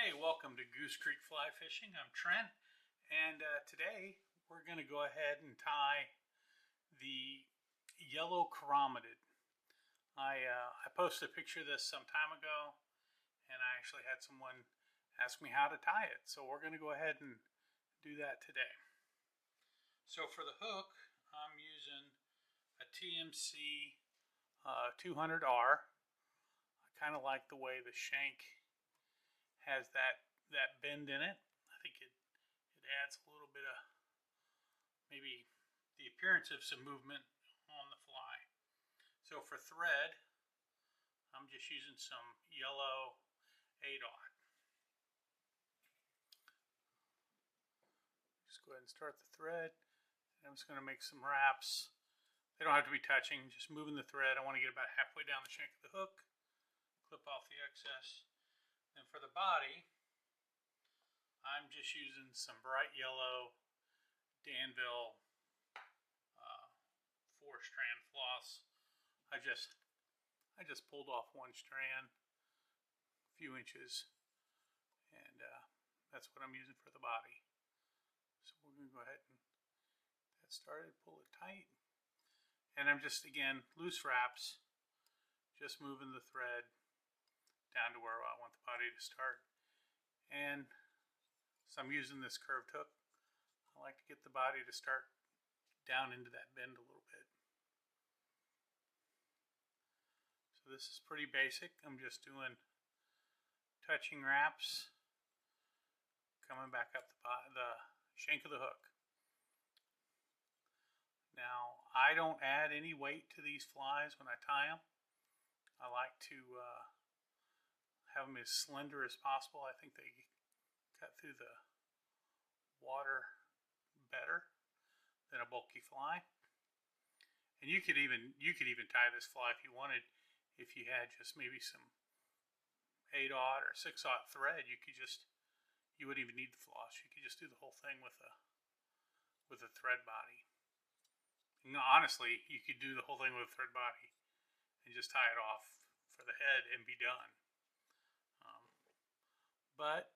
Hey, welcome to Goose Creek Fly Fishing. I'm Trent, and today we're going to go ahead and tie the yellow chironomid. I posted a picture of this some time ago, and I actually had someone ask me how to tie it. So we're going to go ahead and do that today. So for the hook, I'm using a TMC 200R. I kind of like the way the shank has that bend in it. I think it adds a little bit of maybe the appearance of some movement on the fly. So for thread, I'm just using some yellow 8/0. Just go ahead and start the thread. And I'm just going to make some wraps. They don't have to be touching, just moving the thread. I want to get about halfway down the shank of the hook, clip off the excess. And for the body, I'm just using some bright yellow Danville 4-strand floss. I just pulled off one strand, a few inches, and that's what I'm using for the body. So we're going to go ahead and get started, pull it tight. And I'm just, again, loose wraps, just moving the thread down to where I want the body to start. And so I'm using this curved hook. I like to get the body to start down into that bend a little bit. So this is pretty basic. I'm just doing touching wraps, coming back up the shank of the hook. Now, I don't add any weight to these flies when I tie them. I like to have them as slender as possible. I think they cut through the water better than a bulky fly. And you could even tie this fly if you wanted. If you had just maybe some 8/0 or 6/0 thread, you wouldn't even need the floss. You could just do the whole thing with a thread body. And honestly, you could do the whole thing with a thread body and just tie it off for the head and be done. But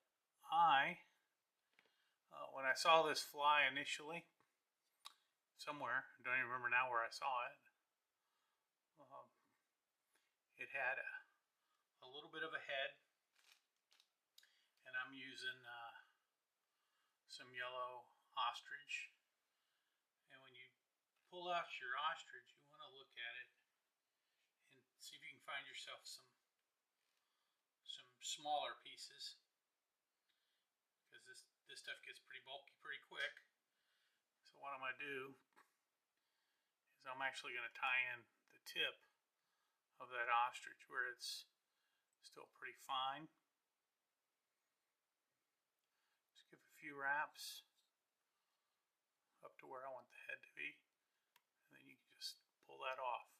when I saw this fly initially, somewhere, I don't even remember now where I saw it, it had a little bit of a head, and I'm using some yellow ostrich. And when you pull out your ostrich, you want to look at it and see if you can find yourself some smaller pieces, because this stuff gets pretty bulky pretty quick. So what I'm going to do is I'm actually going to tie in the tip of that ostrich where it's still pretty fine. Just give a few wraps up to where I want the head to be, and then you can just pull that off.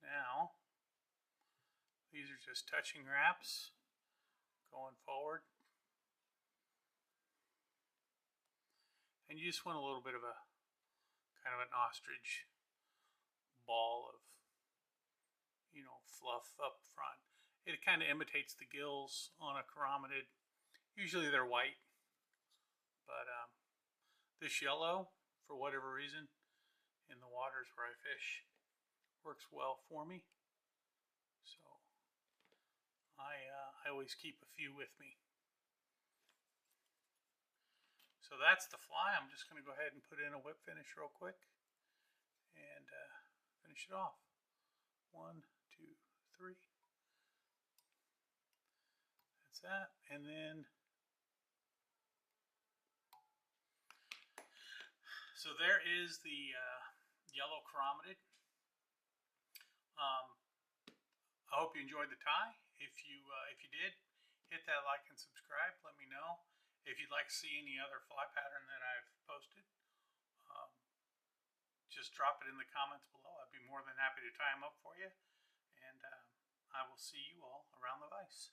Now, these are just touching wraps going forward. And you just want a little bit of a kind of an ostrich ball of, fluff up front. It kind of imitates the gills on a chironomid. Usually they're white, but this yellow, for whatever reason, in the waters where I fish, works well for me. So I always keep a few with me. So that's the fly. I'm just going to go ahead and put in a whip finish real quick and finish it off. 1, 2, 3. That's that. And then, so there is the yellow chironomid. I hope you enjoyed the tie. If you did, hit that like and subscribe. Let me know. If you'd like to see any other fly pattern that I've posted, just drop it in the comments below. I'd be more than happy to tie them up for you. And I will see you all around the vise.